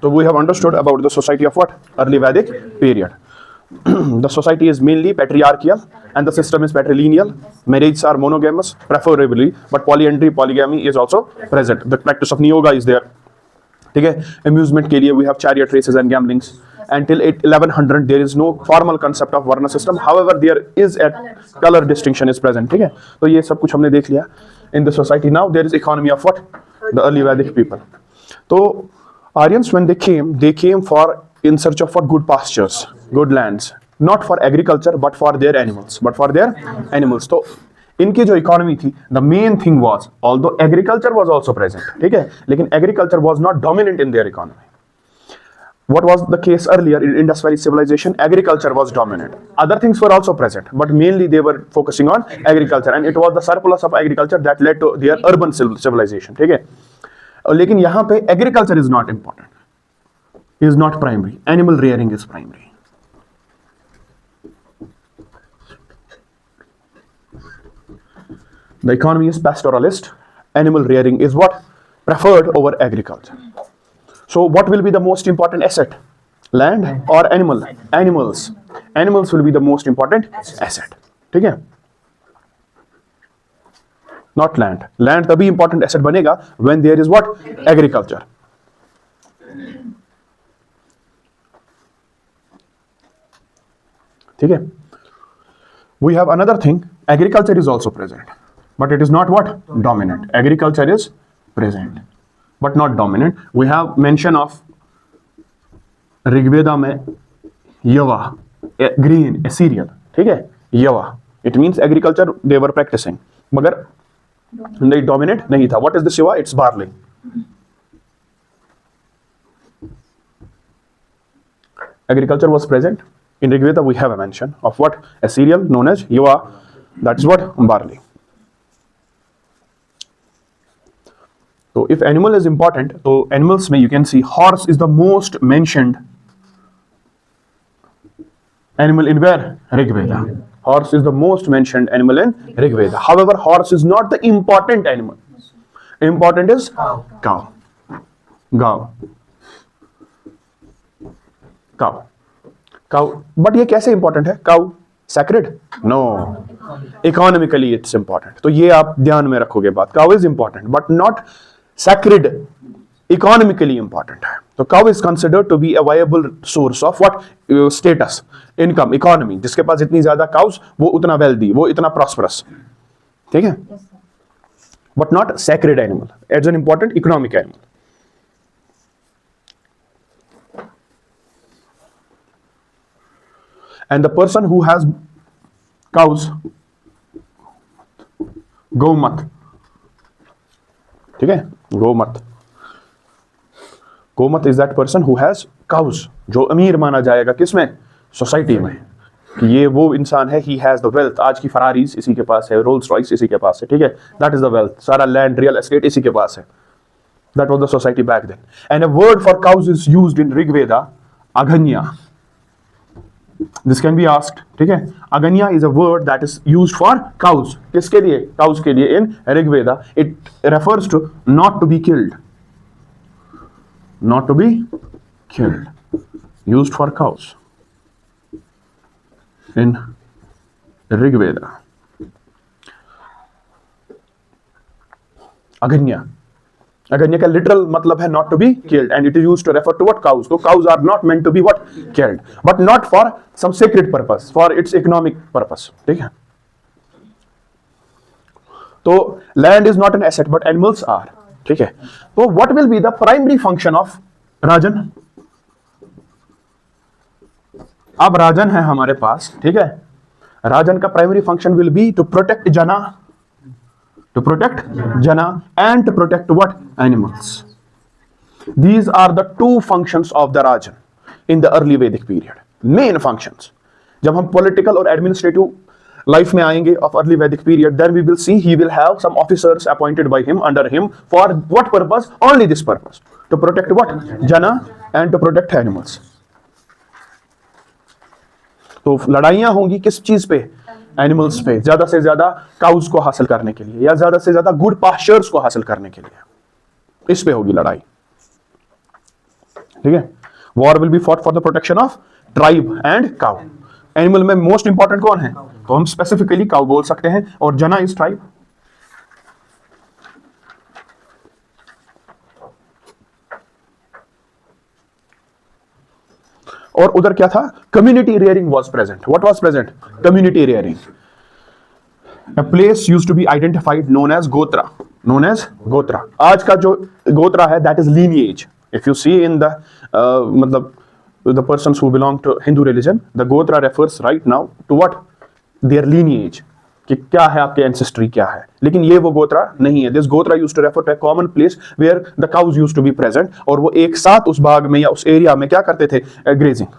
So we have understood about the society of what? Early Vedic period. The society is mainly patriarchal and the system is patrilineal. Marriages are monogamous, preferably, but polyandry, polygamy is also present. The practice of niyoga is there. ठीक है, amusement के लिए we have chariot races and gamblings. Until 1100 there is no formal concept of varna system. However, there is a color distinction is present. ठीक है, तो ये सब कुछ हमने देख लिया. In the society now there is economy of what? The early Vedic people. तो Aryans when they came for in search of what? Good pastures, good lands, not for agriculture but for their animals. तो इनकी जो economy थी, the main thing was, although agriculture was also present, ठीक है, लेकिन agriculture was not dominant in their economy. What was the case earlier in Indus Valley civilization? Agriculture was dominant. Other things were also present, but mainly they were focusing on agriculture, and it was the surplus of agriculture that led to their urban civilization. ठीक है, लेकिन यहाँ पे agriculture is not important, is not primary. Animal rearing is primary. The economy is pastoralist. Animal rearing is what? Preferred over agriculture. So what will be the most important asset? Land or animal? Animals. Animals will be the most important asset. ठीक है? Not land. Land तभी important asset बनेगा when there is what? Agriculture. ठीक है? We have another thing. Agriculture is also present, but it is not what? Dominant. Agriculture is present, but not dominant. We have mention of Rigveda में यवा, a green, a cereal. ठीक है? यवा. It means agriculture they were practicing, मगर नहीं dominant नहीं था. What is this यवा? It's barley. Agriculture was present. In Rigveda we have a mention of what? A cereal known as yava. That is what? Barley. So if animal is important, so animals में you can see horse is the most mentioned animal in where? Rigveda. Horse is the most mentioned animal in Rigveda. However, horse is not the important animal. Important is cow. Cow. But ये कैसे important है? Cow sacred? No. Economically it's important. तो ये आप ध्यान में रखोगे बात. Cow is important, but not sacred. Economically important है. तो cow is considered to be a viable source of what? Status, income, economy. जिसके पास इतनी ज्यादा cows, वो उतना wealthy, वो इतना prosperous. ठीक है? But not sacred animal. It's an important economic animal. And the person who has cows, गौमत, ठीक है, गौमत is that person who has cows, जो अमीर माना जाएगा किसमें? सोसाइटी में, कि ये वो इंसान है, he has the wealth. आज की फरारीज इसी के पास है, रोल्स रॉयस इसी के पास है, ठीक है, that is the wealth. सारा लैंड, रियल एस्टेट इसी के पास है. That was the society back then. And a word for cows is used in Rigveda, aganya. This can be asked, ठीक है? Aganya is a word that is used for cows. किसके लिए? Cows के लिए in Rigveda. It refers to not to be killed. Not to be killed. Used for cows in Rigveda. Aganya. Aganya का literal मतलब है not to be killed, and it is used to refer to what? Cows. So cows are not meant to be what? Killed, but not for some sacred purpose, for its economic purpose. ठीक है? तो land is not an asset, but animals are. ठीक है? तो what will be the primary function of राजन? अब राजन है हमारे पास, ठीक है? राजन का primary function will be to protect jana. To protect jana and to protect what? Animals. These are the two functions of the Rajan in the early Vedic period. Main functions. जब हम political और administrative life में आएंगे of early Vedic period, then we will see he will have some officers appointed by him, under him, for what purpose? Only this purpose. To protect what? Jana and to protect animals. तो लड़ाइयाँ होंगी किस चीज पे? Animals पे, ज्यादा से ज्यादा काउस को हासिल करने के लिए, या ज्यादा से ज्यादा गुड पास्चर्स को हासिल करने के लिए, इस पे होगी लड़ाई. ठीक है, war will be fought for the protection of tribe and cow. Animal में मोस्ट इंपॉर्टेंट कौन है, तो हम स्पेसिफिकली काउ बोल सकते हैं, और जना इज ट्राइब। और उधर क्या था, community rearing was present. What was present, community rearing. A place used to be identified known as Gotra, known as Gotra. आज का जो Gotra है, that is lineage. If you see in the मतलब the persons who belong to Hindu religion, the Gotra refers right now to what, their lineage, कि क्या है आपके ancestry क्या है। लेकिन ये वो गोत्रा नहीं है। This Gotra used to refer to a common place where the cows used to be present, और वो एक साथ उस बाग में या उस एरिया में क्या करते थे, grazing।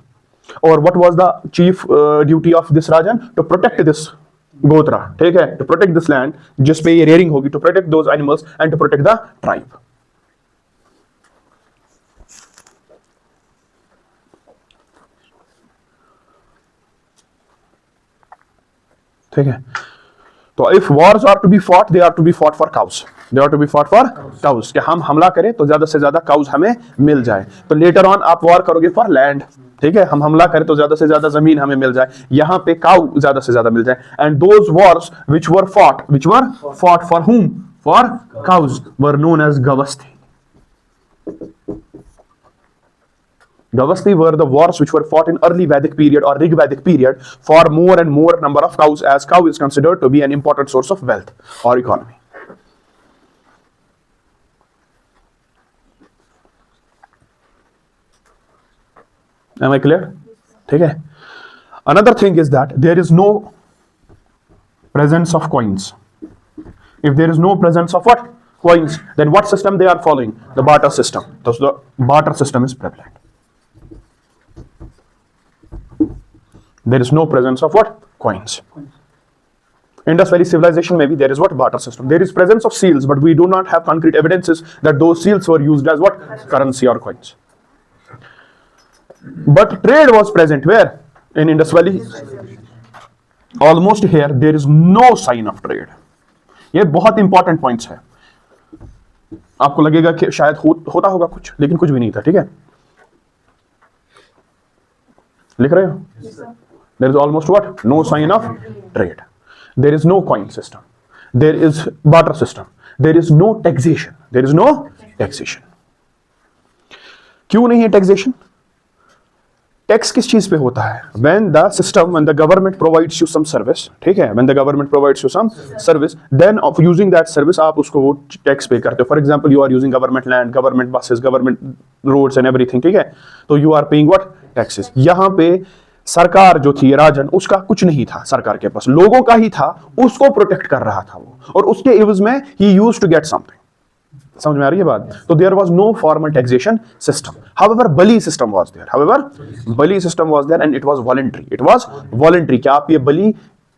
और what was the chief duty of this Rajan? To protect this गोत्रा, ठीक है, टू प्रोटेक्ट दिस लैंड जिस पे ये रेयरिंग होगी, to protect those animals and to protect the tribe. ठीक है, तो if wars are to be fought, they are to be fought for cows, they are to be fought for cows, कि हम हमला करें तो ज्यादा से ज्यादा काउस हमें मिल जाए। तो लेटर ऑन आप वॉर करोगे फॉर लैंड, ठीक है, हम हमला करें तो ज्यादा से ज्यादा जमीन हमें मिल जाए, यहां पे काउ ज्यादा से ज्यादा मिल जाए। And those wars which were fought for whom, for cows, were known as Gavasti. Gavasti were the wars which were fought in early Vedic period or Rig Vedic period for more and more number of cows, as cow is considered to be an important source of wealth or economy. Am I clear? ठीक है। Another thing is that there is no presence of coins. If there is no presence of what? Coins, then what system they are following? The barter system. Thus the barter system is prevalent. There is no presence of what? Coins. Indus Valley civilization, maybe there is what? Barter system. There is presence of seals, but we do not have concrete evidences that those seals were used as what? Currency or coins. But trade was present where? In Indus Valley. Almost here, there is no sign of trade. ये बहुत important points है। आपको लगेगा कि शायद होता होगा कुछ, लेकिन कुछ भी नहीं था, ठीक है। लिख रहे हो? There is almost what? No sign of trade. There is no coin system. There is barter system. There is no taxation. There is no taxation. क्यों नहीं है taxation? टैक्स किस चीज पे होता है? When the system, when the government provides you some service, ठीक है, when the government provides you some service, then of using that service आप उसको वो टैक्स पे करते हो। For example, you are using government land, government buses, government roads and everything, ठीक है, तो you are paying what? Taxes। यहाँ पे सरकार जो थी, राजन, उसका कुछ नहीं था सरकार के पास, लोगों का ही था, उसको प्रोटेक्ट कर रहा था वो, और उसके एवज में ही यूज्ड टू गेट समथिंग। समझ में आ रही है बात? तो there was no formal taxation system. However bali system was there, however bali system was there and it was voluntary. It was voluntary कि आप ये बली,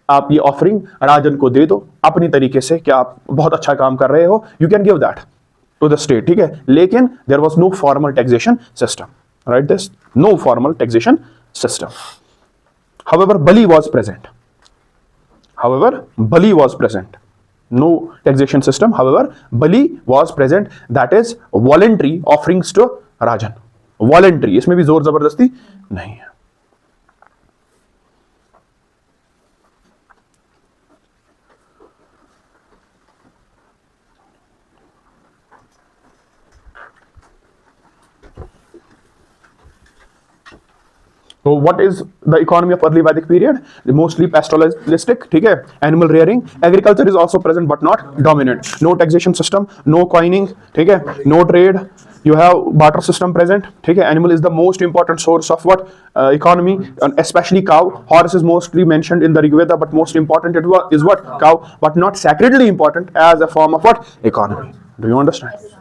आप ये ऑफरिंग राजन को दे दो अपनी तरीके से, कि आप बहुत अच्छा काम कर रहे हो, you can give that to the state, ठीक है। लेकिन there was no formal taxation system, right this, no formal taxation system. However, Bali was present. However, Bali was present. No taxation system. However, Bali was present. That is voluntary offerings to Rajan. Voluntary. इसमें भी जोर जबरदस्ती नहीं है। So what is the economy of early Vedic period? Mostly pastoralistic, ठीक है, animal rearing, agriculture is also present but not dominant. No taxation system, no coining, ठीक है, no trade. You have barter system present, ठीक है. Animal is the most important source of what? Economy, and especially cow. Horse is mostly mentioned in the Rig Veda, but most important is what? Cow, but not sacredly important as a form of what? Economy. Do you understand?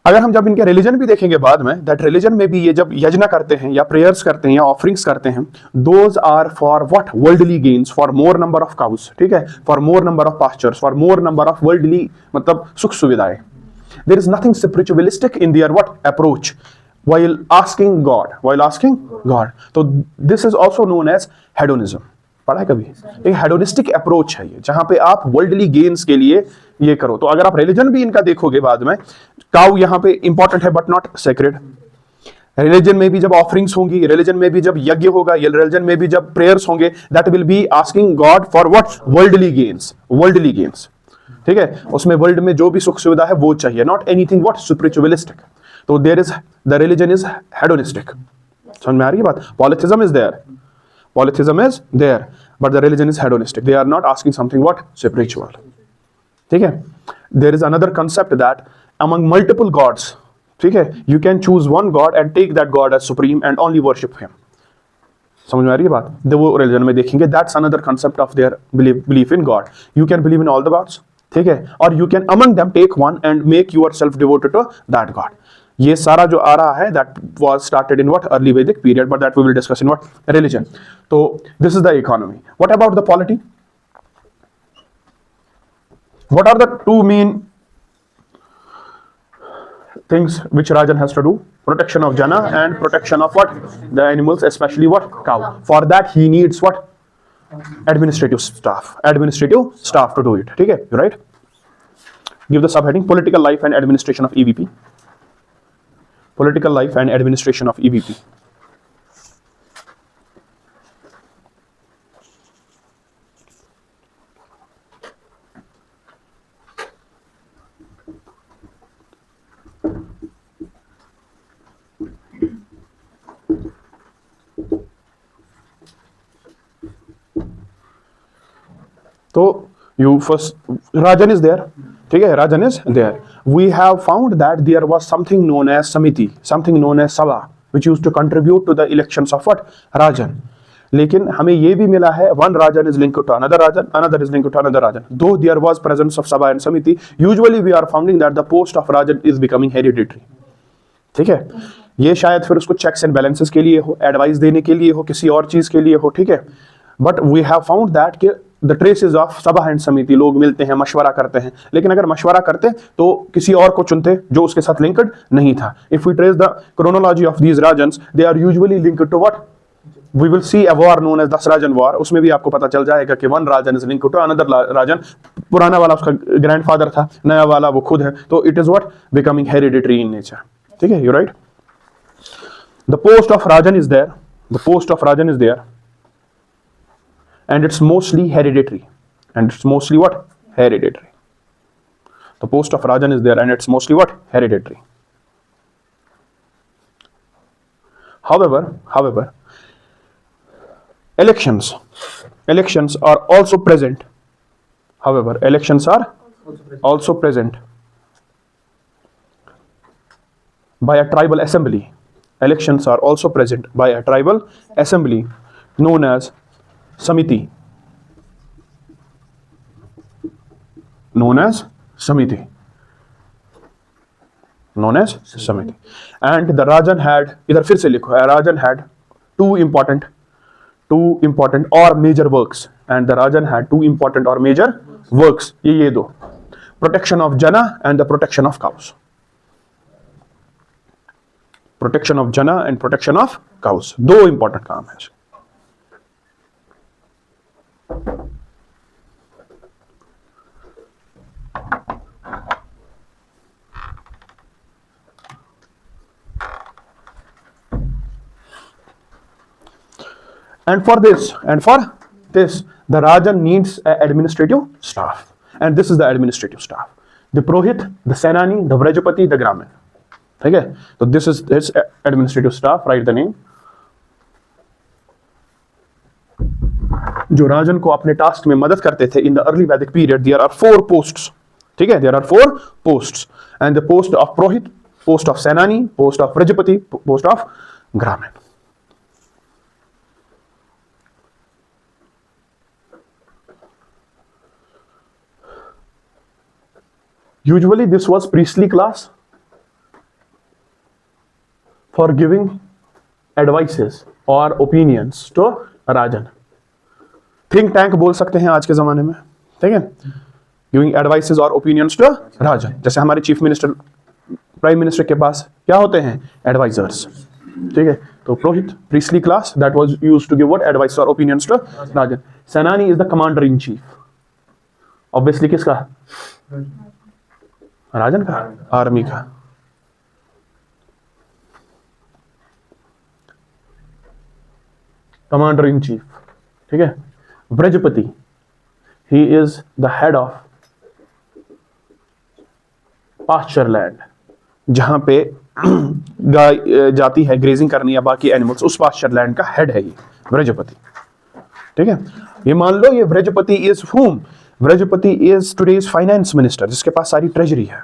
अगर हम जब इनके religion भी देखेंगे बाद में, that religion में भी ये जब यज्ञ करते हैं या प्रेयर्स करते हैं या ऑफरिंग्स करते हैं, those are for what? Worldly gains, for more number of cows, ठीक है, for more number of pastures, for more number of worldly, मतलब सुख सुविधाएं। There is nothing spiritualistic in there what? Approach while asking God. तो this is also known as hedonism. पढ़ा है कभी? एक हेडोनिस्टिक अप्रोच है ये, जहां पे आप वर्ल्डली गेन्स के लिए ये करो। तो अगर आप रिलीजन भी इनका देखोगे बाद में, काउ यहां पे इंपॉर्टेंट है बट नॉट सेक्रेड। रिलीजन में भी जब ऑफरिंग्स होंगी, रिलीजन में भी जब यज्ञ होगा, रिलीजन में भी जब प्रेयर्स होंगे, that will be asking God for what? Worldly gains, worldly gains. ठीक है, उसमें वर्ल्ड में जो भी सुख सुविधा है वो चाहिए, नॉट एनीथिंग व्हाट? स्पिरिचुअलिस्टिक। तो there is the religion is hedonistic. समझ में आ रही है बात? Polytheism is there, polytheism is there, but the religion is hedonistic. They are not asking something what? Spiritual. ठीक है, there is another concept that among multiple gods, ठीक है, you can choose one god and take that god as supreme and only worship him. समझ में आ रही है बात? वो रिलीजन में देखेंगे, that's another concept of their belief in god. You can believe in all the gods, ठीक है, और you can among them take one and make yourself devoted to that god. ये सारा जो आ रहा है, that was started in what? Early Vedic period, but that we will discuss in what? Religion. तो this is the economy. What about the polity? What are the two main things which Rajan has to do? Protection of Jana and protection of what? The animals, especially what? Cow. For that he needs what? Administrative staff. Administrative staff to do it. ठीक है, right? Give the subheading: political life and administration of EVP. Political life and administration of EVP. तो you first, Rajan is there, ठीक है, Rajan is there. We have found that there was something known as Samiti, something known as Sabha, which used to contribute to the elections of what? Rajan. लेकिन हमें ये भी मिला है, one Rajan is linked to another Rajan, another is linked to another Rajan. Though there was presence of Sabha and Samiti, usually we are finding that the post of Rajan is becoming hereditary. ठीक है, ये शायद फिर उसको checks and balances के लिए हो, advice देने के लिए हो, किसी और चीज के लिए हो, ठीक है। But we have found that कि the traces of Sabha and Samiti, लोग मिलते हैं, मशवरा करते हैं, लेकिन अगर मशवरा करते तो किसी और को चुनते जो उसके साथ लिंक्ड नहीं था। If we trace the chronology of these rajans, they are usually linked to what? We will see a war known as 10 rajan war. उसमें भी आपको पता चल जाएगा कि one rajan is linked to another rajan. पुराना वाला उसका ग्रैंडफादर था, नया वाला वो खुद है, तो it is what? Becoming hereditary in nature. ठीक है, you write. The post of Rajan is there, the post of Rajan is there, and it's mostly hereditary, and it's mostly what? Hereditary. The post of Rajan is there and it's mostly what? Hereditary. However, elections are also present. However, elections are also present by a tribal assembly. Elections are also present by a tribal assembly known as Samiti, known as Samiti, known as Samiti. And the Rajan had, इधर फिर से लिखो, Rajan had two important or major works, and the Rajan had two important or major works. ये दो, protection of Jana and the protection of cows. Protection of Jana and protection of cows, दो important काम है। And for this, the Rajan needs an administrative staff, and this is the administrative staff: the Purohit, the Senani, the Vrajapati, the Gramin. ठीक है, तो this is his administrative staff. Write the name. जो राजन को अपने task में मदद करते थे in the early Vedic period, there are 4 posts. ठीक है, there are 4 posts, and the post of purohit, post of senani, post of prajapati, post of gramin. Usually this was priestly class for giving advices or opinions to Rajan. Think tank बोल सकते हैं आज के जमाने में, ठीक है, गिविंग एडवाइसेस और ओपिनियंस टू राजन। जैसे हमारे चीफ मिनिस्टर, प्राइम मिनिस्टर के पास क्या होते हैं? एडवाइजर्स। ठीक है, तो purohit, priestly class, that was used to give what? Advice और opinions to rajan. Senani is the commander in chief, obviously किसका? राजन का, आर्मी का। कमांडर इन चीफ, ठीक है। Vrajapati, he is the head of pasture land, जहां पे गाय जाती है ग्रेजिंग करनी या बाकी एनिमल्स, उस पास्चर लैंड का हेड है ये व्रजपति, ठीक है। ये मान लो ये व्रजपति इज हुम, व्रजपति इज टुडेज फाइनेंस मिनिस्टर, जिसके पास सारी ट्रेजरी है,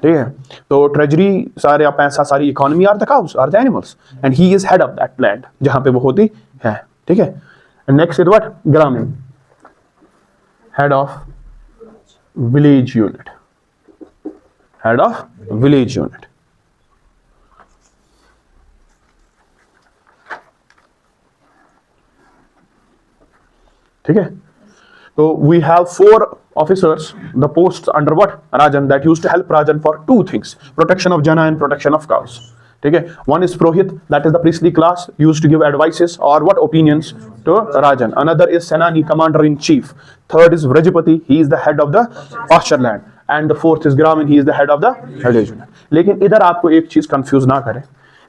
ठीक है। तो ट्रेजरी, सारे पैसा, सारी economy are the cows, are the animals, and he is head of that land जहां पे वो होती है, ठीक है। Next is what, Gramani, head of village unit, head of village unit, ठीक है। तो we have 4 officers, the posts under what Rajan, that used to help Rajan for 2 things: protection of Jana and protection of cows, ठीक है। One is Prohit, that is the priestly class, used to give advices or what opinions to Rajan. Another is Senani, commander in chief. Third is Vrajapati, he is the head of the pasture land, and the fourth is Gramin, he is the head of the village unit. लेकिन इधर आपको एक चीज confuse ना करे,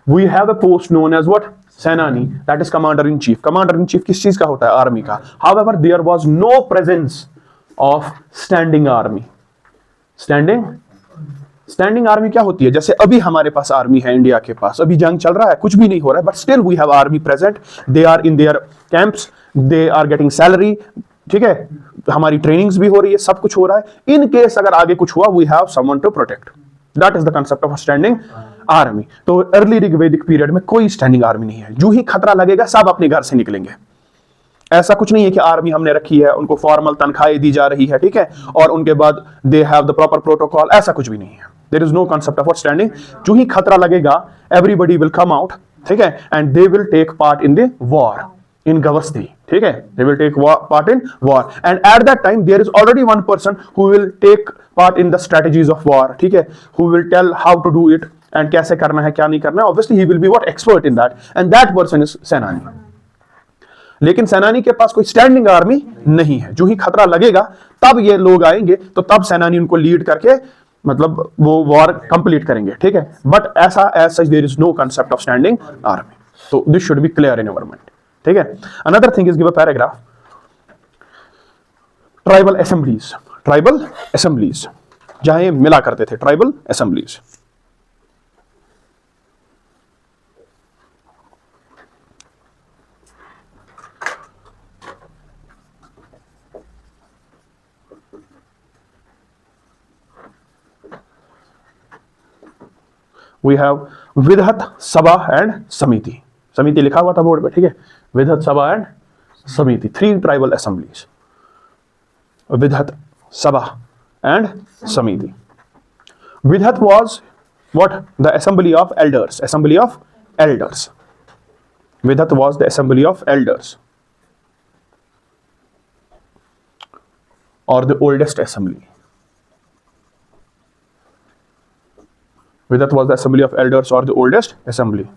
we have a post known as what, सेनानी, that is commander in chief. Commander in chief किस चीज का होता है, आर्मी का। However, there was no presence of standing army. Standing army क्या होती है, जैसे अभी हमारे पास आर्मी है, इंडिया के पास अभी जंग चल रहा है, कुछ भी नहीं हो रहा है, but still we have army present, they are in their camps, they are getting salary, ठीक है, हमारी ट्रेनिंग्स भी हो रही है, सब कुछ हो रहा है। इन केस अगर आगे कुछ हुआ, we have someone to protect, that is the concept of standing army. तो अर्ली ऋग्वेदिक पीरियड में कोई स्टैंडिंग आर्मी नहीं है, जो ही खतरा लगेगा सब अपने घर से निकलेंगे। ऐसा कुछ नहीं है कि आर्मी हमने रखी है, उनको फॉर्मल तनख्वाहें दी जा रही है, ठीक है, और उनके बाद they have the proper protocol, ऐसा कुछ भी नहीं है। There is no concept of standing. जो ही खतरा लगेगा, एवरीबडी विल कम आउट, ठीक है, and they will take part in the war in Gavasti, ठीक है, they will take part in war, and at that time there is already one person who will take part in the strategies of war, ठीक है, who will tell how to do it and कैसे करना है, क्या नहीं करना है। Obviously he will be what, expert in that, and that person is सेनानी। लेकिन सेनानी के पास कोई स्टैंडिंग आर्मी नहीं है। जो ही खतरा लगेगा तब ये लोग आएंगे, तो तब सेनानी उनको लीड करके मतलब वो वॉर कंप्लीट करेंगे, ठीक है। बट ऐसा as such there is no concept of standing army, तो this should be clear in your mind, ठीक है। Another thing is give a paragraph, tribal assemblies, जहां ये मिला करते थे, tribal assemblies. We have Vidatha, Sabha and समिति। समिति लिखा हुआ था बोर्ड पे, ठीक है, विधत, सभा एंड समिति, 3 ट्राइबल असेंबलीज, विधत, सभा एंड समिति। विधत was what, the assembly of elders, विधत was the assembly of elders or the oldest assembly. Vidat was the assembly of elders or the oldest assembly.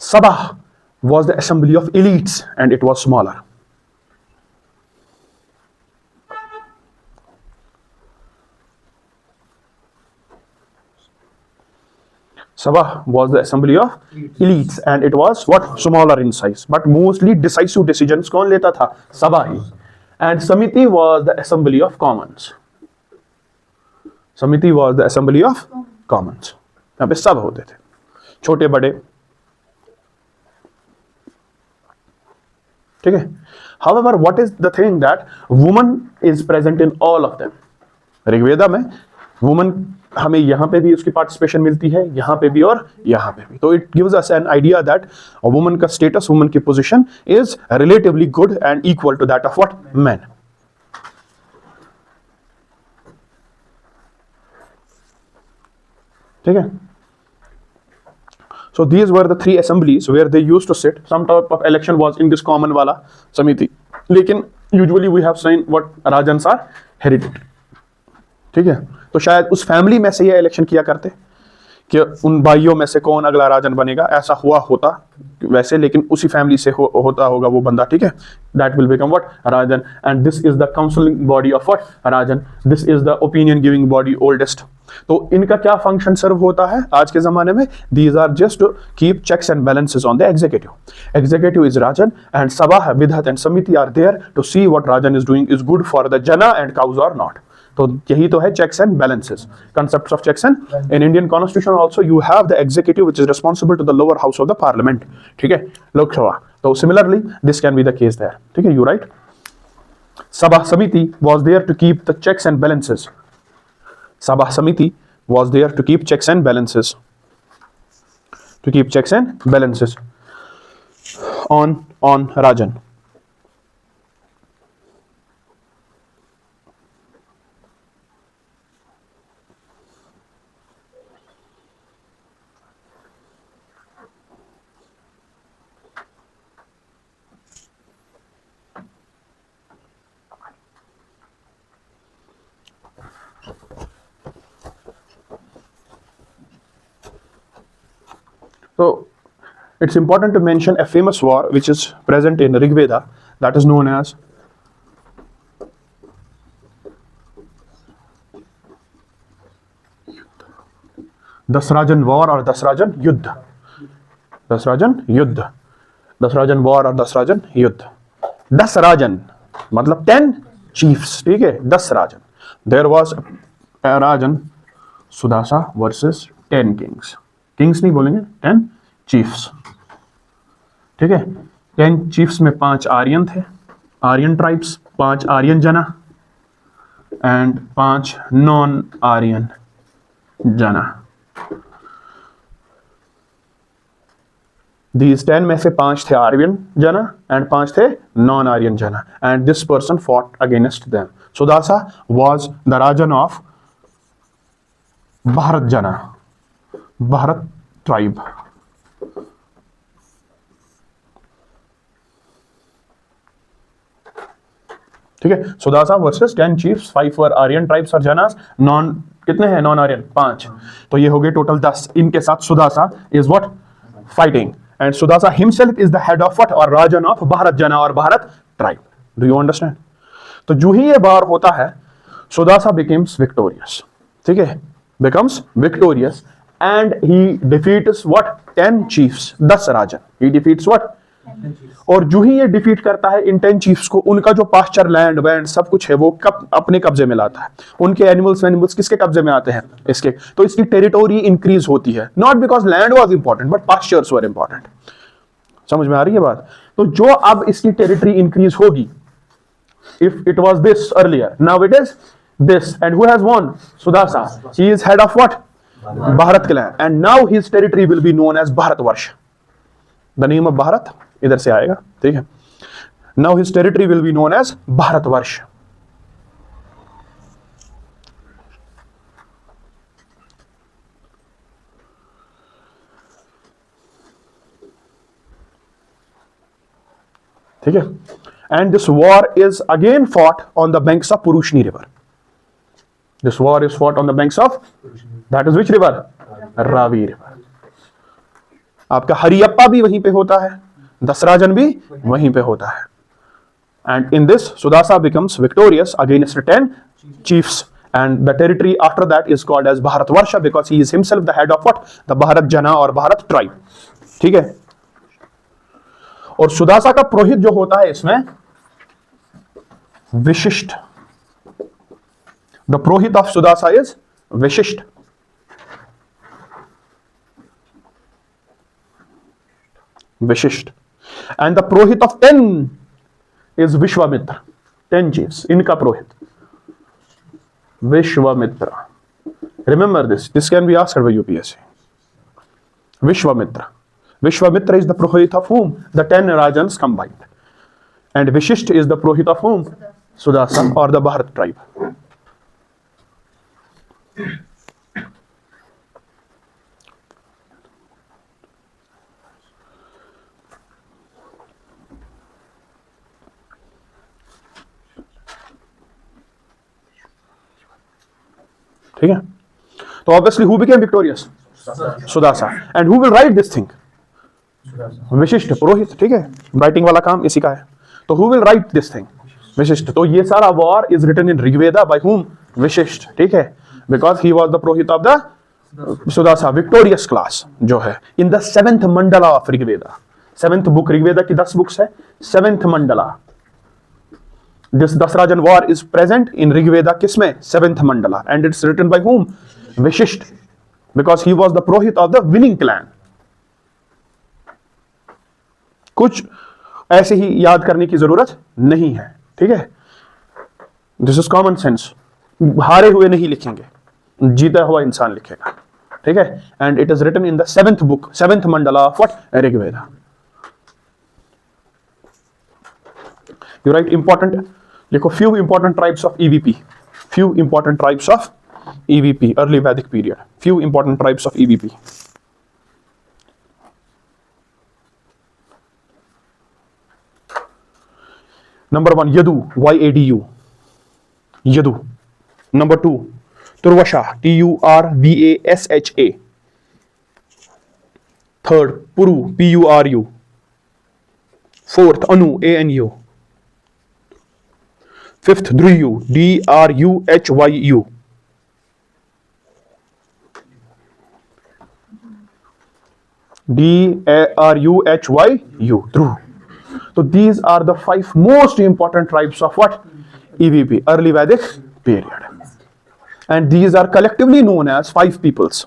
Sabha was the assembly of elites and it was smaller. Sabha was the assembly of elites and it was what, smaller in size, but mostly decisive decisions कौन लेता था, Sabha he. And Samiti was the assembly of commons. Samiti was the assembly of commons. यहाँ पे सब होते थे, छोटे बड़े, ठीक है। However, what is the thing that woman is present in all of them? Rigveda में woman हमें यहाँ पे भी उसकी पार्टिसिपेशन मिलती है, यहाँ पे भी और यहाँ पे भी। तो it gives us an idea that a woman का status, woman की position is relatively good and equal to that of what, men. ठीक है। So these were the 3 assemblies where they used to sit. Some type of election was in this common वाला समिति, लेकिन usually we have seen what Rajans are hereditary, ठीक है। तो शायद उस फैमिली में से ये इलेक्शन किया करते कि उन भाइयों में से कौन अगला राजन बनेगा, ऐसा हुआ होता वैसे, लेकिन उसी फैमिली से होता होगा वो बंदा, ठीक है। That will become what, Rajan. And this is the counselling body of what, Rajan. This is the opinion giving body, oldest. तो इनका क्या फंक्शन सर्व होता है आज के जमाने में? These are just keep checks and balances on the executive. Executive is Rajan and Sabha, Vidatha and Samiti are there to see what Rajan is doing is good for the jana and cows और नॉट। तो यही तो है checks and balances, concepts of checks and in Indian constitution also you have the executive which is responsible to the lower house of the parliament, ठीक है, लोक सभा। तो similarly this can be the case there, ठीक है, you right। sabha samiti was there to keep the checks and balances, sabha samiti was there to keep checks and balances, to keep checks and balances on rajan। So it's important to mention a famous war which is present in Rig Veda, that is known as Dasrajan War or Dasrajan Yuddha। Dasrajan Yuddha, Dasrajan War or Dasrajan Yuddha। Dasrajan मतलब 10 chiefs, ठीक है, Dasrajan। There was a Rajan Sudasa versus 10 kings। Kings नहीं बोलेंगे, 10 chiefs, ठीक है। 10 chiefs में 5 आर्यन थे, Aryan tribes, 5 Aryan jana and 5 non Aryan जना। These 10 में से 5 थे आर्यन जना एंड 5 थे non Aryan jana, and this person fought against them. Sudasa was the rajan of Bharat jana, Bharat tribe. ठीक है, Sudasa versus 10 chiefs, 5 were Aryan tribes और जनास, नॉन कितने हैं नॉन आर्यन? 5। तो ये हो गए टोटल 10। इनके साथ Sudasa is what, fighting, and Sudasa himself is the head of what, और राजन ऑफ भारत जना और Bharat tribe. Do you understand? तो जो ही ये बार होता है, सुदासा बिकम्स विक्टोरियस, ठीक है, becomes victorious and he defeats what, 10 chiefs, 10 Rajan, he defeats what, और जो ही ये डिफीट करता है इन 10 चीफ्स को, उनका जो पास्चर लैंड वैंड सब कुछ है वो कब अपने कब्जे में लाता है, उनके एनिमल्स किसके कब्जे में आते हैं, इसके। तो इसकी टेरिटोरी इंक्रीज होती है, not because land was important but pastures were important. समझ में आ रही है बात? तो जो अब इसकी टेरिटरी इंक्रीज होगी, if it was this earlier, now it is this, and who has won? Sudasa, he is head of what, Bharat के land, and now his territory will be known as Bharatvarsha. The name of Bharat इधर से आएगा, ठीक है। Now his territory will be known as Bharatvarsha. ठीक है, and this war is again fought on the banks of Parushni river. This war is fought on the banks of, that is which river? Ravi river. आपका हरियप्पा भी वहीं पे होता है, दसराजन भी वहीं पे होता है, and in this Sudasa becomes victorious against 10 chiefs, and the territory after that is called as Bharatvarsha because he is himself the head of what, the Bharat Jana और भारत ट्राइब। ठीक है, और सुदासा का पुरोहित जो होता है इसमें Vasishtha, the purohit of Sudasa is Vasishtha, Vasishtha, and the purohit of 10 is Vishwamitra. 10 chiefs, इनका पुरोहित Vishwamitra. Remember this can be asked by UPSC. Vishwamitra, Vishwamitra is the Purohit of whom? The 10 Rajans combined. And Vishisht is the Purohit of whom? Sudasa or the Bharat tribe. ठीक है, तो obviously who became victorious? Sudasa. And who will write this thing? Vasishtha, purohit. ठीक है, writing वाला काम इसी का है. तो who will write this thing? Vasishtha. तो ये सारा war is written in Rigveda by whom? Vasishtha. ठीक है, because he was the purohit of the Sudasa, victorious class जो है, in the 7th Mandla of Rigveda. 7th book, Rigveda की 10 बुक्स है, 7th mandala. This Dasarajan war is present in Rigveda, किसमें? 7th mandala. And it's written by whom? Vasishtha, because he was the purohit of the winning clan. कुछ ऐसे ही याद करने की जरूरत नहीं है. ठीक है, दिस इज कॉमन सेंस. हारे हुए नहीं लिखेंगे, जीता हुआ इंसान लिखेगा. ठीक है, and it is written in the 7th book, 7th Mandla of what? Rigveda. You write important, देखो, few important tribes of EVP, few important tribes of EVP, early Vedic period, few important tribes of EVP. Number 1, Yadu, YADU, Yadu. Number 2, Turvasha, TURVASHA. Third, Puru, PURU. Fourth, Anu, ANU. Fifth, Dryu, DRUHYU. DRUHYU, Dhru. So these are the 5 most important tribes of what? EVP, early Vedic period. And these are collectively known as 5 peoples.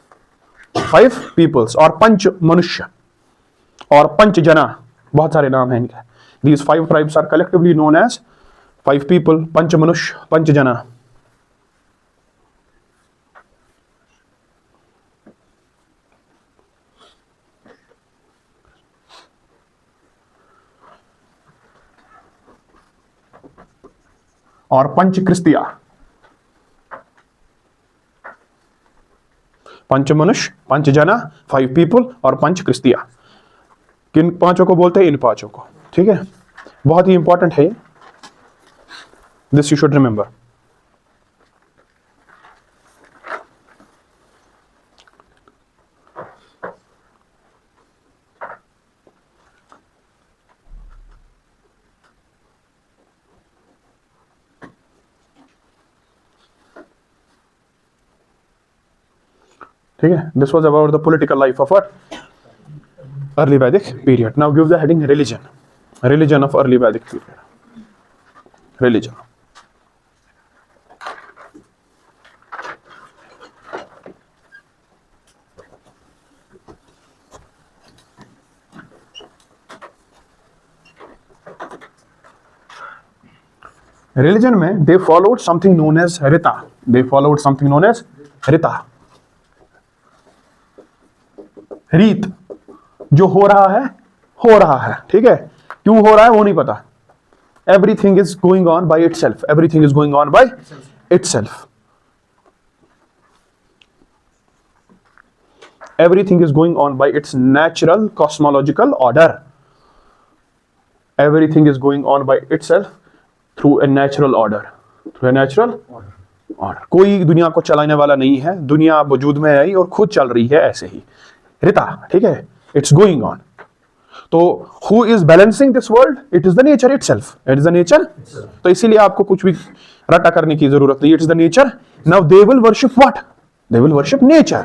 5 peoples or Panch Manushya or Panch Jana. बहुत सारे नाम हैं इनके. These 5 tribes are collectively known as 5 people, Panch Manush, Panch Jana. और पंच क्रिस्तिया. पंच मनुष्य, पंच जना, 5 people और पंच क्रिस्तिया. किन पांचों को बोलते हैं? इन पांचों को. ठीक है, बहुत ही इंपॉर्टेंट है. This you should remember. ठीक है, this was about the political life of what? Early Vedic period. Now give the heading religion. Religion of early Vedic period. Religion. Religion में they followed something known as rita. They followed something known as rita. रीत, जो हो रहा है. ठीक है, क्यों हो रहा है वो नहीं पता. Everything is going on by itself. Everything is going on by itself. Everything is going on bye it's natural cosmological order. Everything is going on by itself through a natural order. Through a natural order. कोई दुनिया को चलाने वाला नहीं है. दुनिया वजूद में आई और खुद चल रही है ऐसे ही. रिता. ठीक है, इट्स गोइंग ऑन. तो who is balancing this world? It is the nature itself. It is the nature. तो इसीलिए आपको कुछ भी रटा करने की जरूरत नहीं. It is the nature. Now they will worship what? They will worship nature.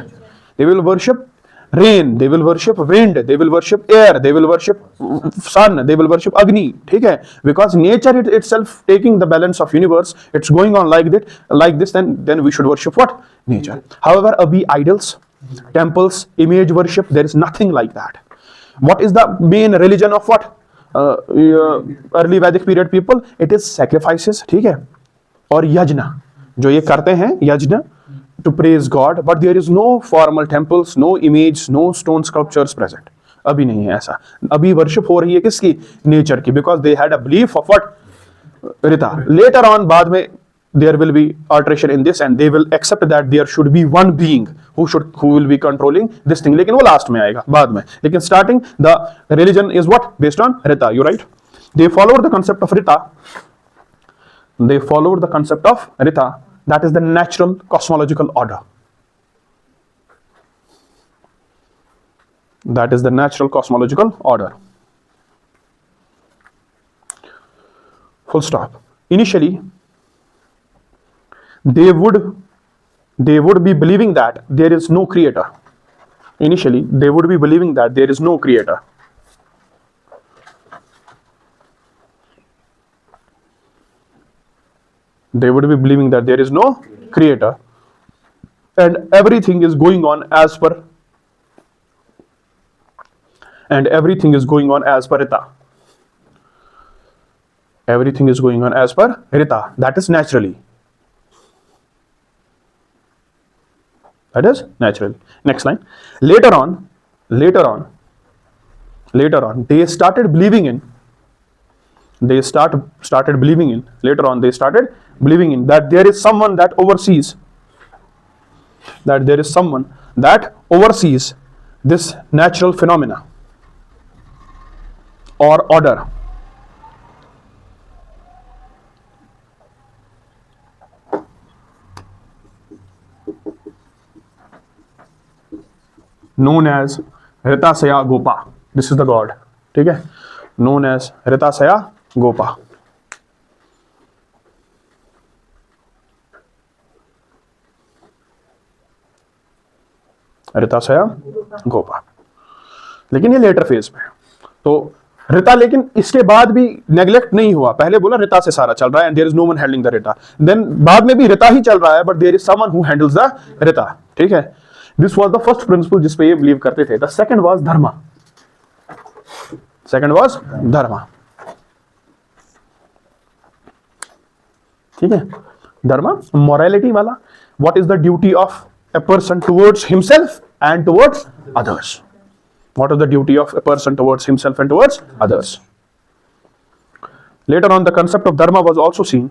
They will worship rain, they will worship wind, they will worship air, they will worship sun, they will worship agni. ठीक है, because nature itself taking the balance of universe, it's going on like this, then we should worship what? Nature. However, abhi idols, temples, image worship, there is nothing like that. What is the main religion of what? Early Vedic period people? It is sacrifices. ठीक है, और यज्ञ जो ये करते हैं, यज्ञ to praise God, but there is no formal temples, no images, no stone sculptures present. अभी नहीं है ऐसा. अभी worship हो रही है किसकी? Nature की, because they had a belief of what? Rita. Later on, बाद में there will be alteration in this, and they will accept that there should be one being who will be controlling this thing. लेकिन वो last में आएगा, बाद में. लेकिन starting the religion is what? Based on Rita. You right? They followed the concept of Rita. They followed the concept of Rita. That is the natural cosmological order. That is the natural cosmological order. Full stop. Initially, they would be believing that there is no creator. Initially, they would be believing that there is no creator. They would be believing that there is no creator, and everything is going on as per Rita. Everything is going on as per Rita. That is naturally. That is naturally. Next line. Later on, they started believing in. Later on, they started believing in that there is someone that oversees. This natural phenomena or order. Known as Ritasaya Gopa. This is the god. ठीक है? Known as Ritasaya Gopa. रितासया Gopa. लेकिन ये letter phase में. तो रिता, लेकिन इसके बाद भी नेग्लेक्ट नहीं हुआ. पहले बोला रिता से सारा चल रहा है, and there is no one handling the rita. Then बाद में भी रिता ही चल रहा है, but there is someone who handles the rita. ठीक है? This was the first principle जिस पे ये बिलीव करते थे. The second was dharma. ठीक है? धर्मा मोरालिटी वाला. What is the duty of a person towards himself and towards others. What is the duty of a person towards himself and towards others? Later on, the concept of dharma was also seen.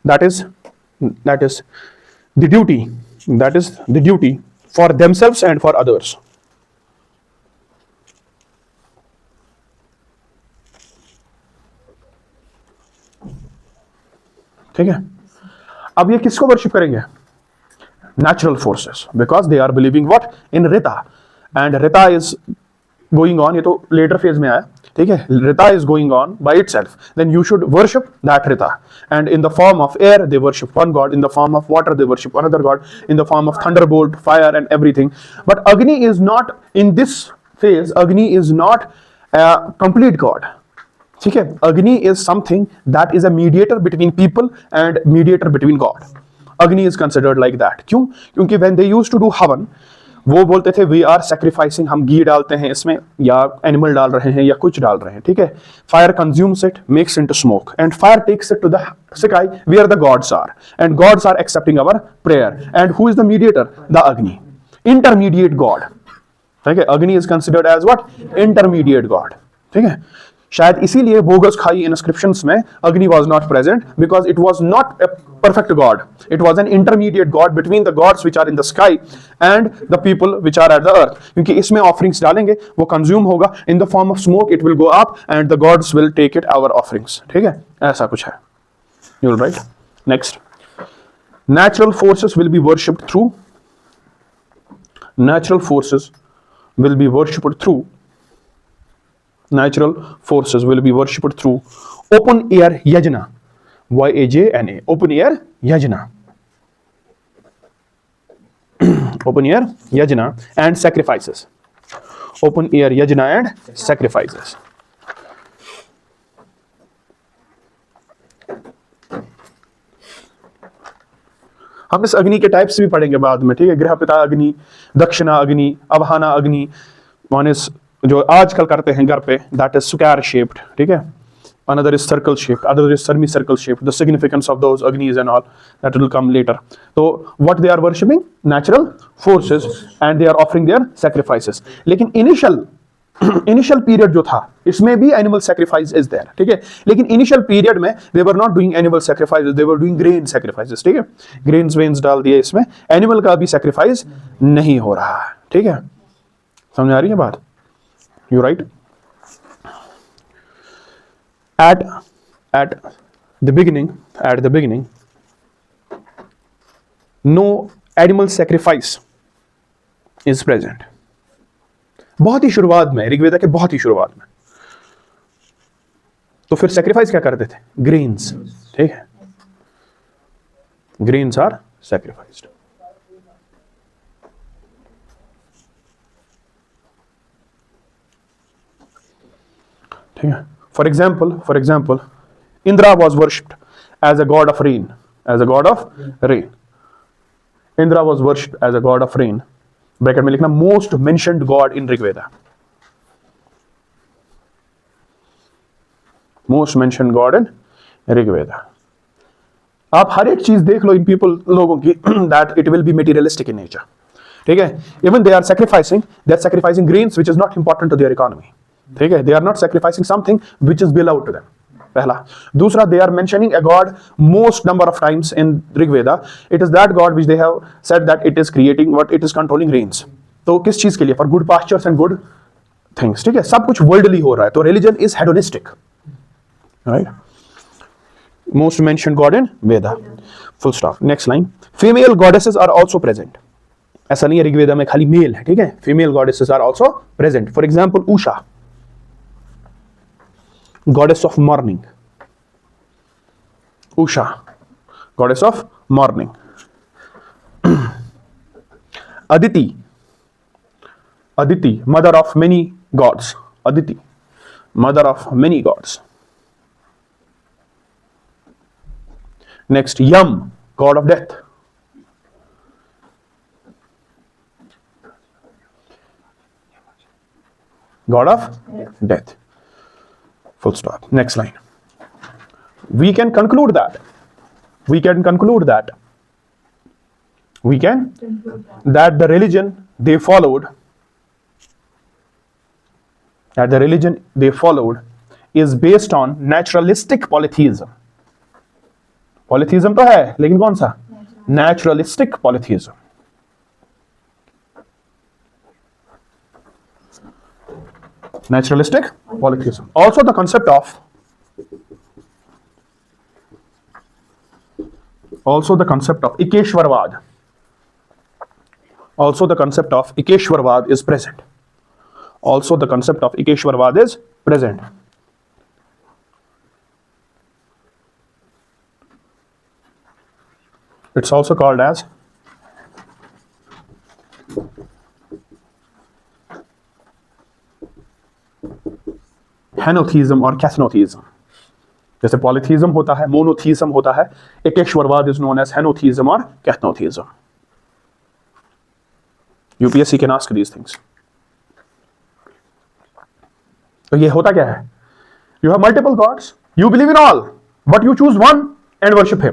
That is the duty for themselves and for others. ठीक है? अब ये किसको worship करेंगे? Natural forces, because they are believing what in rita. And rita is going on. ये तो later phase में आया. ठीक है? Rita is going on by itself. Then you should worship that rita. And in the form of air they worship one god, in the form of water they worship another god, in the form of thunderbolt, fire and everything. But Agni is not in this phase. Agni is not a complete god. ठीक है? Agni is something that is a mediator between people and mediator between god. Agni is considered like that. क्यों? क्योंकि when they used to do havan, वो बोलते थे we are sacrificing. हम घी डालते हैं इसमें, या एनिमल डाल रहे हैं, या कुछ डाल रहे हैं. ठीक है? Fire consumes it, makes into smoke, and fire takes it to the sky where the gods are, and gods are accepting our prayer. And who is the mediator? The Agni, intermediate god. ठीक है? Agni is considered as what? Intermediate god. ठीक है? शायद इसीलिए Boghaz Koi inscriptions में Agni was not present, because it was not a perfect god. It was an intermediate god between the gods which are in the sky and the people which are at the earth. क्योंकि इसमें offerings डालेंगे, वो consume होगा in the form of smoke, it will go up and the gods will take it our offerings. ठीक है? ऐसा कुछ है. You will write. Next. Natural forces will be worshipped through. Natural forces will be worshipped through. Natural forces will be worshipped through open air yajna. YAJNA. Open air yajna. Open air yajna and sacrifices. Open air yajna and sacrifices. हम इस अग्नि के types भी पढ़ेंगे बाद में. ठीक है? गृहपिता अग्नि, दक्षिणा अग्नि, अवहाना अग्नि. वन इज जो आजकल करते हैं घर पे, दैट इज स्क्वायर शेप्ड. ठीक है? Another is circle shaped, other is semicircle shaped. The significance of those agnis and all that will come later. So what they are worshipping? Natural forces, and they are offering their sacrifices. लेकिन initial period जो था, इसमें भी animal sacrifice is there. ठीक है? लेकिन initial period में they were not doing animal sacrifices, they were doing grain sacrifices. ठीक है? Grains वेन्स डाल दिए इसमें, animal का भी sacrifice नहीं हो रहा है. ठीक है? समझ आ रही है बात? You right? at the beginning no animal sacrifice is present. बहुत ही शुरुआत में, ऋग्वेदा के बहुत ही शुरुआत में, तो फिर सेक्रीफाइस क्या करते थे? ग्रेन्स, ठीक है, ग्रेन्स आर सेक्रीफाइस्ड. ठीक है. For example Indra was worshipped as a god of rain, Indra was worshipped as a god of rain. Bracket में लिखना most mentioned god in Rigveda, most mentioned god in Rigveda. आप हर एक चीज देख लो इन पीपल, लोगों की, that it will be materialistic in nature. ठीक है. Even they are sacrificing grains which is not important to their economy. ठीक है. They are not sacrificing something which is beloved to them. पहला. दूसरा, they are mentioning a god most number of times in Rig Veda. It is that god which they have said that it is creating, what it is controlling rains. तो किस चीज के लिए? For good pastures and good things. ठीक है. सब कुछ worldly हो रहा है, तो religion is hedonistic, right? Most mentioned god in Veda. Full stop. Next line. Female goddesses are also present. ऐसा नहीं है ऋग्वेदा में खाली मेल है, ठीक है. Female goddesses are also present. For example, Usha, goddess of morning. Usha, goddess of morning. Aditi, mother of many gods. Aditi, mother of many gods. Next, Yam, god of death. God of death. Full stop. Next line. We can conclude that the religion they followed is based on naturalistic polytheism. Polytheism तो है, लेकिन कौन सा? Naturalistic polytheism. Naturalistic polytheism. Also the concept of Ikeshwarvad. Also the concept of Ikeshwarvad is present. It's also called as हेनोथीज्म और कैथनोथीज्म. जैसे polytheism होता है, monotheism होता है, एकेश्वरवाद इज नोन एज हेनोथीज्म और kathenotheism. UPSC can ask these things. तो ये होता क्या है? You have multiple gods, you believe in all, but you choose one and worship him.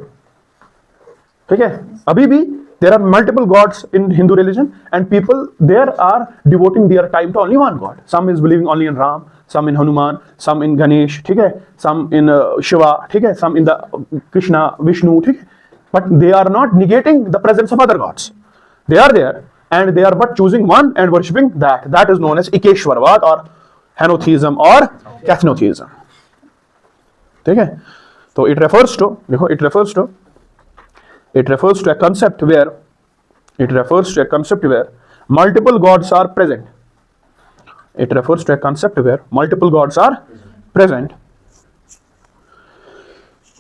ठीक है. अभी भी there are multiple gods in Hindu religion and people there are devoting their time to only one god. Some is believing only in Ram, some in Hanuman, some in Ganesh, ठीक है, some in Shiva, ठीक है, some in the Krishna, Vishnu, ठीक है, but they are not negating the presence of other gods. They are there and they are but choosing one and worshipping that. That is known as Ikeshwarvad or Henotheism or Kathnotheism. ठीक है. तो it refers to, देखो, it refers to a concept where multiple gods are present.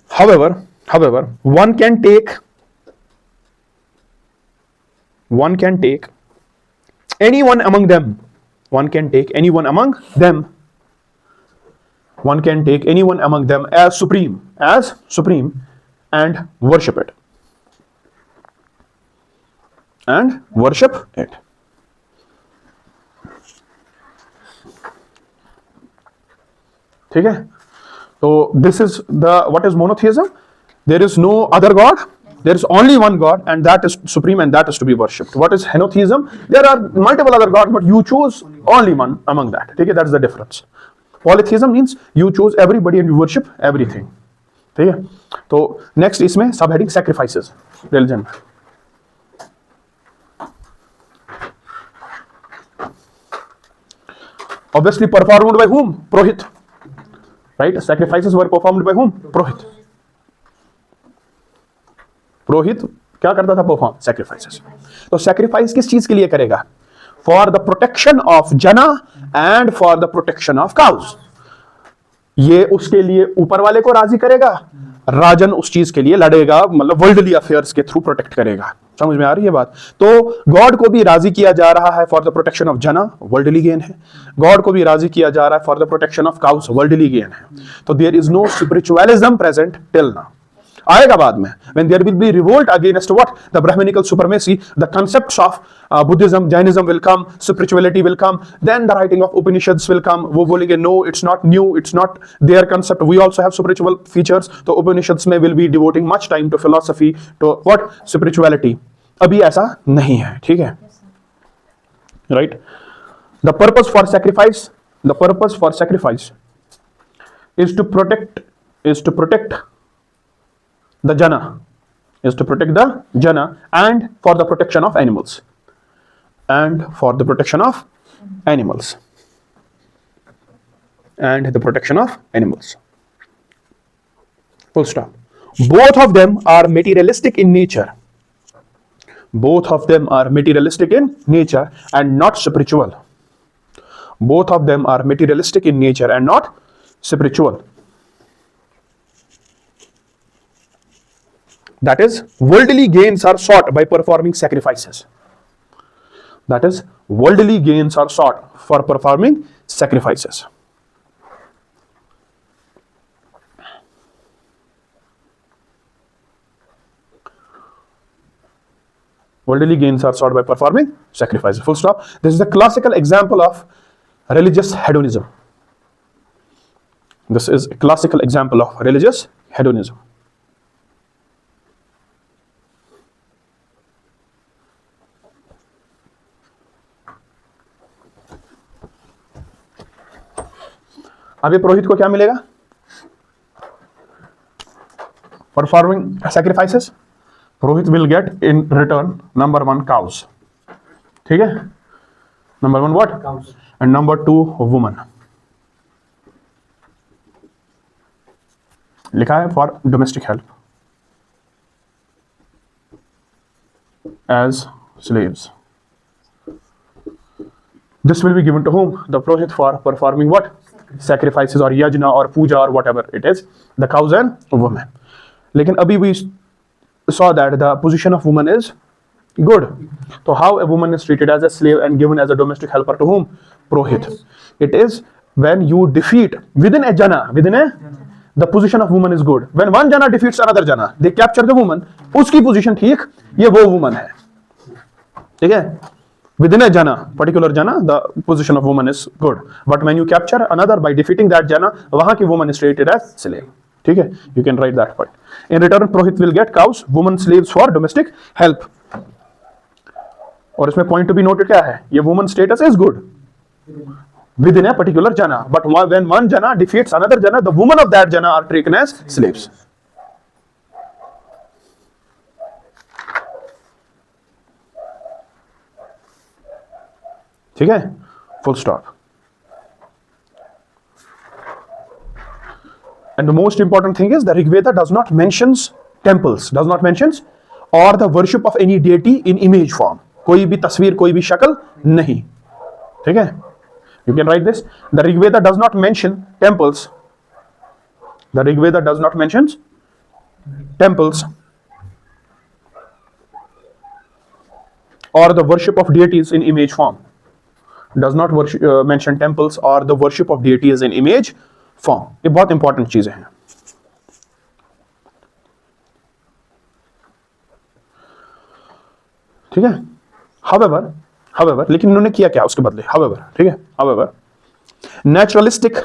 However, one can take anyone among them. One can take anyone among them as supreme and worship it. ठीक है. तो this is what is monotheism? There is no other god, there is only one god and that is supreme and that is to be worshipped. What is henotheism? There are multiple other gods but you choose only one among that. ठीक है. That's the difference. Polytheism means you choose everybody and you worship everything. ठीक है. तो next इसमें subheading sacrifices religion. Obviously performed by whom? Purohit. Right? Sacrifices were performed by whom? पुरोहित। पुरोहित क्या करता था? Perform sacrifices. तो सैक्रिफाइस किस चीज के लिए करेगा? फॉर द प्रोटेक्शन ऑफ जना and for the protection of cows. ये उसके लिए ऊपर वाले को राजी करेगा, राजन उस चीज के लिए लड़ेगा, मतलब वर्ल्डली अफेयर्स के थ्रू प्रोटेक्ट करेगा। समझ में आ रही है बात? तो गॉड को भी राजी किया जा रहा है for the protection of jana, worldly gain है। गॉड को भी राजी किया जा रहा है for the protection of cows, worldly gain है। तो there is no spiritualism present till now. आएगा बाद में, when there will be revolt against what? The Brahminical supremacy, the concepts of Buddhism, Jainism will come, spirituality will come, then the writing of Upanishads will come. वो बोलेंगे no, it's not new, it's not their concept, we also have spiritual features. तो Upanishads में will be devoting much time to philosophy, to what? Spirituality. अभी ऐसा नहीं है, ठीक है? Right? The purpose for sacrifice, the purpose for sacrifice is to protect the jana, is to protect the jana and for the protection of animals, and for the protection of animals, and the protection of animals. Full stop. Both of them are materialistic in nature. Both of them are materialistic in nature and not spiritual. Both of them are materialistic in nature and not spiritual. That is, worldly gains are sought by performing sacrifices. That is, worldly gains are sought for performing sacrifices. Worldly gains are sought by performing sacrifices. Full stop. This is a classical example of religious hedonism. This is a classical example of religious hedonism. अभी पुरोहित को क्या मिलेगा? Performing sacrifices, purohit will get in return number 1 cows, ठीक है? Number 1 what? Cows. And number 2 woman. लिखा है for domestic help as slaves. This will be given to whom? The Purohit, for performing what? Sacrifices or yajna or puja or whatever it is. The cows and women. लेकिन अभी we saw that the position of woman is good. So how a woman is treated as a slave and given as a domestic helper to whom? Purohit. It is when you defeat within a jana, the position of woman is good. When one jana defeats another jana, they capture the woman. उसकी position ठीक, ये वो woman है, ठीक है? Within a jana, particular jana, the position of woman is good. But when you capture another by defeating that jana, वहाँ की woman is treated as slave. ठीक है? You can write that point. In return, Purohit will get cows, woman slaves for domestic help. और इसमें point to be noted क्या है? ये woman status is good within a particular jana. But when one jana defeats another jana, the women of that jana are taken as slaves. ठीक है? Full stop. And the most important thing is the Rig Veda does not mentions temples, does not mentions or the worship of any deity in image form. कोई भी तस्वीर, कोई भी शक्ल नहीं, ठीक है? You can write this. The Rig Veda does not mention temples. The Rig Veda does not mention temples or the worship of deities in image form. Does not mention temples or the worship of deities in image form. ये बहुत important चीजें हैं. ठीक है? However, लेकिन इन्होंने किया क्या उसके बदले? However, ठीक है? However, naturalistic,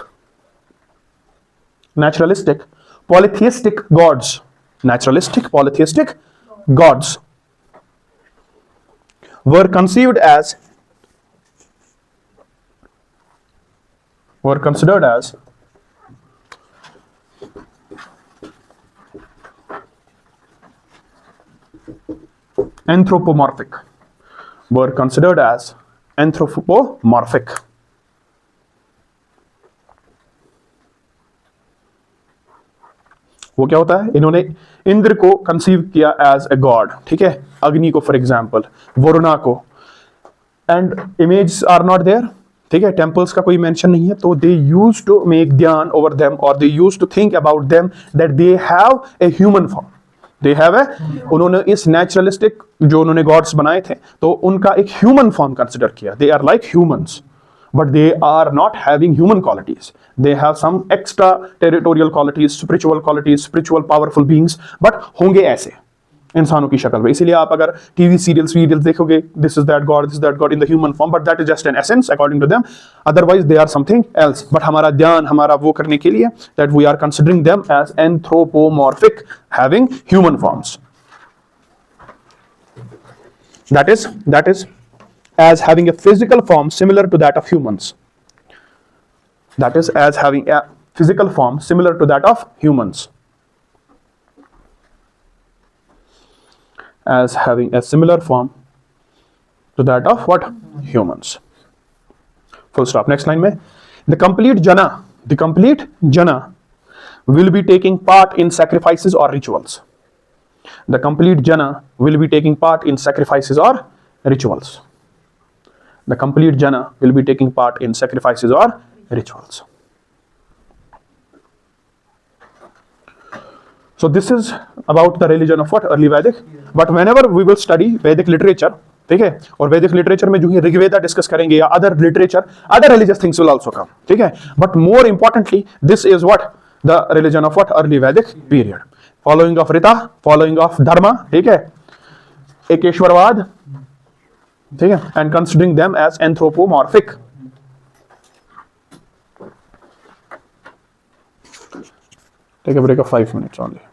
polytheistic gods were considered as anthropomorphic. वो क्या होता है, इन्होंने इंद्र को कंसीव किया एज ए गॉड, ठीक है, अग्नि को फॉर एग्जाम्पल, वरुणा को, and image are not there, ठीक है, टेम्पल्स का कोई मेंशन नहीं है, तो they use to make dhyan over them और they use to think about them that they have a human form, they have a, उन्होंने इस नेचुरलिस्टिक जो उन्होंने गॉड्स बनाए थे तो उनका एक ह्यूमन फॉर्म कंसिडर किया, they are like humans but they are not having human qualities, they have some extra territorial qualities, spiritual powerful beings, but होंगे ऐसे इंसानों की शक्ल में। इसीलिए आप अगर टीवी सीरियल्स देखोगे, this is that god in the human form, but that is just an essence according to them, otherwise they are something else, but हमारा ध्यान, हमारा वो करने के लिए that we are considering them as anthropomorphic, having human forms, that is as having a physical form similar to that of humans, that is as having a physical form similar to that of humans, as having a similar form to that of what, humans, full stop. Next line mein, the complete jana will be taking part in sacrifices or rituals, the complete jana will be taking part in sacrifices or rituals, the complete jana will be taking part in sacrifices or rituals. So this is about the religion of what, early Vedic, but whenever we will study Vedic literature, ठीक है, और वैदिक literature में जो ही Rigveda discuss करेंगे या other literature, other religious things will also come, ठीक है, but more importantly this is what, the religion of what, early Vedic period, following of rita, following of dharma, ठीक है, एकेश्वरवाद, ठीक है, and considering them as anthropomorphic. Take a break of 5 minutes only.